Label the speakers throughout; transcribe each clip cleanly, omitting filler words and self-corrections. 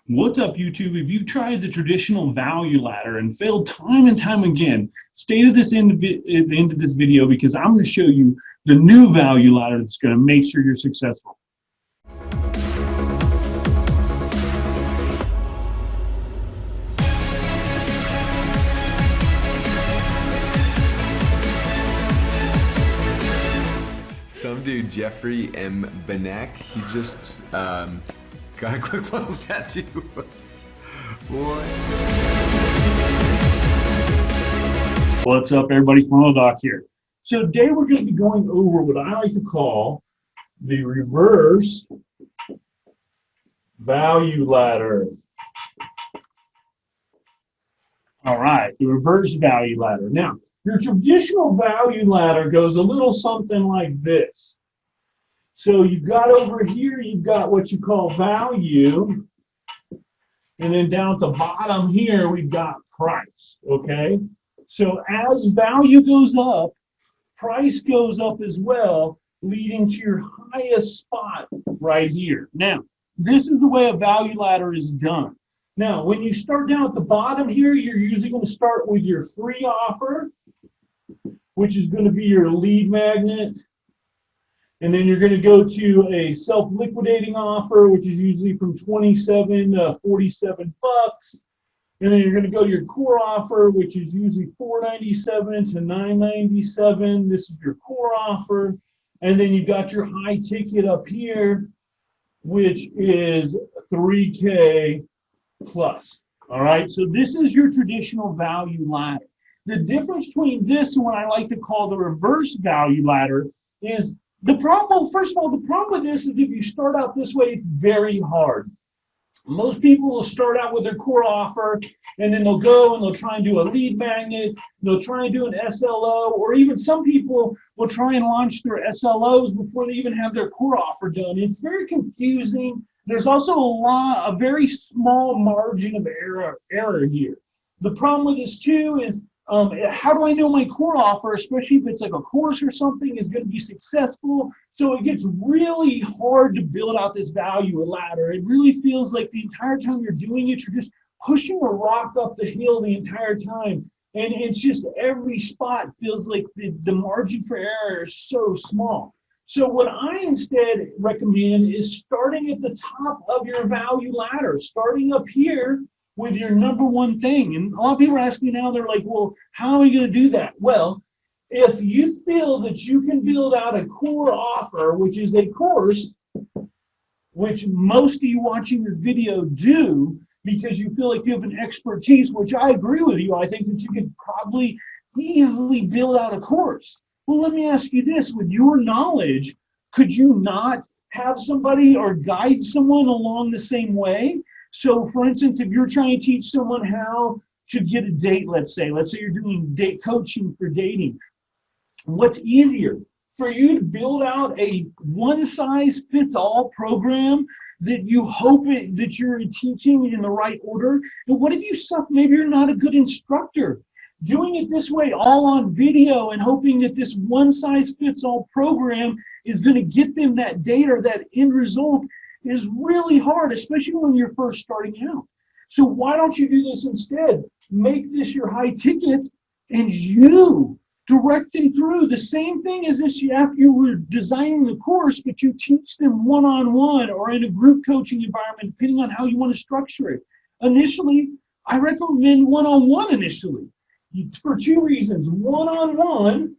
Speaker 1: What's up, YouTube? If you've tried the traditional value ladder and failed time and time again, stay to at the end of this video because I'm going to show you the new value ladder that's going to make sure you're successful.
Speaker 2: Some dude, Jeffrey M. Benek, he just got a ClickFunnels tattoo. What?
Speaker 1: What's up, everybody? Funnel Doc here. So today we're going to be going over what I like to call the reverse value ladder. All right, the reverse value ladder. Now, your traditional value ladder goes a little something like this. So you've got over here, you've got what you call value. And then down at the bottom here, we've got price, okay? So as value goes up, price goes up as well, leading to your highest spot right here. Now, this is the way a value ladder is done. Now, when you start down at the bottom here, you're usually going to start with your free offer, which is going to be your lead magnet. And then you're going to go to a self-liquidating offer, which is usually from 27 to 47 bucks. And then you're going to go to your core offer, which is usually $4.97 to $9.97. This is your core offer. And then you've got your high ticket up here, which is $3K plus. All right, so this is your traditional value ladder. The difference between this and what I like to call the reverse value ladder is the problem. First of all, the problem with this is if you start out this way, it's very hard. Most people will start out with their core offer, and then they'll go and they'll try and do a lead magnet, they'll try and do an SLO, or even some people will try and launch their SLOs before they even have their core offer done. It's very confusing. There's also a very small margin of error here. The problem with this too is how do I know my core offer, especially if it's like a course or something, is going to be successful? So it gets really hard to build out this value ladder. It really feels like the entire time you're doing it, you're just pushing a rock up the hill the entire time. And it's just every spot feels like the margin for error is so small. So what I instead recommend is starting at the top of your value ladder, starting up here with your number one thing. And a lot of people are asking me now, they're like, well, how are we going to do that? Well, if you feel that you can build out a core offer, which is a course, which most of you watching this video do, because you feel like you have an expertise, which I agree with you, I think that you could probably easily build out a course. Well, let me ask you this, with your knowledge, could you not have somebody or guide someone along the same way? So for instance, if you're trying to teach someone how to get a date, let's say you're doing date coaching for dating, what's easier for you to build out a one-size-fits-all program that you hope that you're teaching in the right order? And what if you suck? Maybe you're not a good instructor. Doing it this way, all on video, and hoping that this one-size-fits-all program is going to get them that date or that end result is really hard, especially when you're first starting out. So why don't you do this instead? Make this your high ticket and you direct them through the same thing as if after you were designing the course, but you teach them one-on-one or in a group coaching environment, depending on how you want to structure it. Initially, I recommend one-on-one initially for two reasons. One-on-one,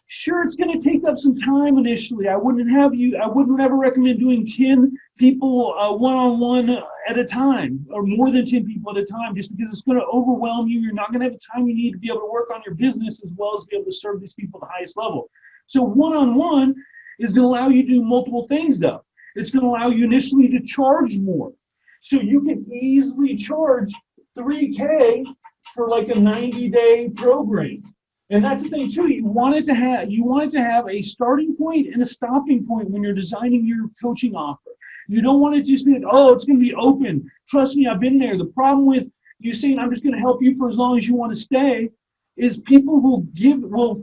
Speaker 1: sure, it's going to take up some time initially. I wouldn't ever recommend doing 10 people one-on-one at a time, or more than 10 people at a time, just because it's going to overwhelm you. You're not going to have the time you need to be able to work on your business as well as be able to serve these people at the highest level. So one-on-one is going to allow you to do multiple things, though. It's going to allow you initially to charge more. So you can easily charge $3K for like a 90-day program. And that's the thing too, you want it to have a starting point and a stopping point when you're designing your coaching offer. You don't want it to just be like, oh, it's going to be open. Trust me, I've been there. The problem with you saying I'm just going to help you for as long as you want to stay is people will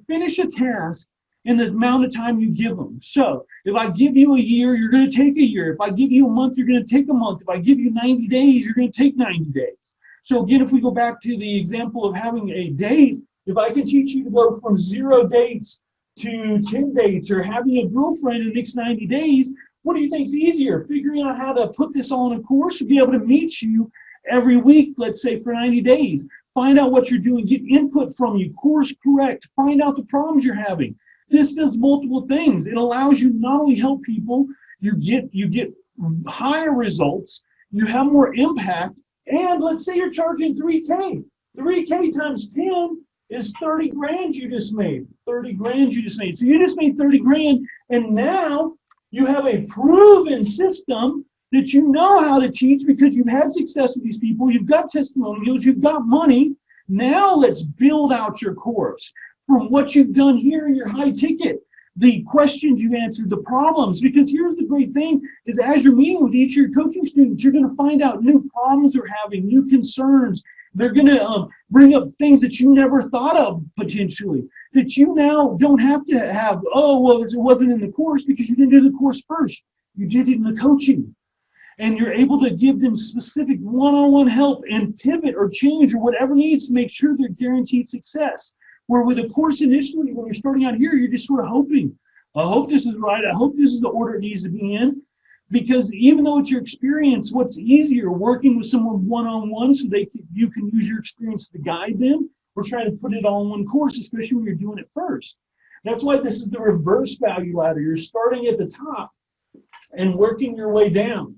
Speaker 1: finish a task in the amount of time you give them. So if I give you a year, you're going to take a year. If I give you a month, you're going to take a month. If I give you 90 days, you're going to take 90 days. So again, if we go back to the example of having a date, if I can teach you to go from 0 dates to 10 dates, or having a girlfriend in the next 90 days, what do you think is easier? Figuring out how to put this all in a course, or be able to meet you every week, let's say for 90 days, find out what you're doing, get input from you, course correct, find out the problems you're having. This does multiple things. It allows you not only help people, you get higher results, you have more impact, and let's say you're charging 3K. 3K times 10 is 30 grand you just made. 30 grand you just made. So you just made 30 grand, and now you have a proven system that you know how to teach because you've had success with these people, you've got testimonials, you've got money. Now let's build out your course from what you've done here in your high ticket, the questions you've answered, the problems. Because here's the great thing is, as you're meeting with each of your coaching students, you're going to find out new problems they're having, new concerns. They're going to bring up things that you never thought of potentially, that you now don't have to have, oh, well, it wasn't in the course because you didn't do the course first. You did it in the coaching. And you're able to give them specific one-on-one help and pivot or change or whatever needs to make sure they're guaranteed success. Where with a course initially, when you're starting out here, you're just sort of hoping, I hope this is right. I hope this is the order it needs to be in. Because even though it's your experience, what's easier, working with someone one-on-one so you can use your experience to guide them, or trying to put it all in one course, especially when you're doing it first. That's why this is the reverse value ladder. You're starting at the top and working your way down.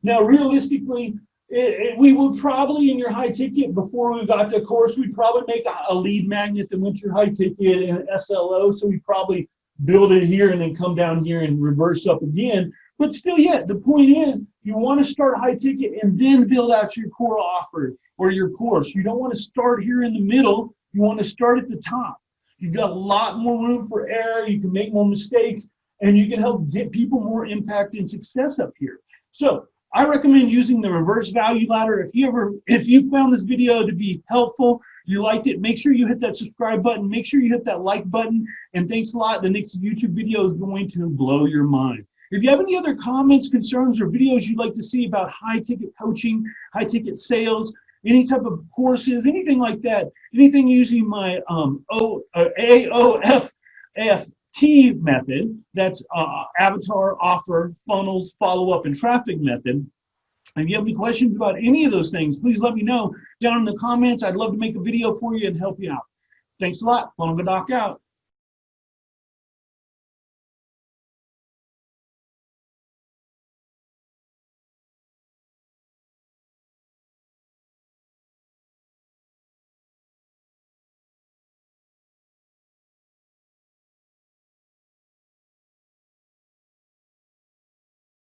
Speaker 1: Now, realistically, we would probably, in your high ticket, before we got to course, we'd probably make a lead magnet that went to your high ticket and an SLO. So we probably build it here and then come down here and reverse up again. But still, yeah, the point is you want to start high ticket and then build out your core offer or your course. You don't want to start here in the middle. You want to start at the top. You've got a lot more room for error. You can make more mistakes, and you can help get people more impact and success up here. So I recommend using the reverse value ladder. If you found this video to be helpful, you liked it, make sure you hit that subscribe button, make sure you hit that like button, and thanks a lot. The next YouTube video is going to blow your mind. If you have any other comments, concerns, or videos you'd like to see about high ticket coaching, high ticket sales, any type of courses, anything like that, anything using my AOFT method, that's avatar, offer, funnels, follow-up, and traffic method. If you have any questions about any of those things, please let me know down in the comments. I'd love to make a video for you and help you out. Thanks a lot. Funnel Doc out.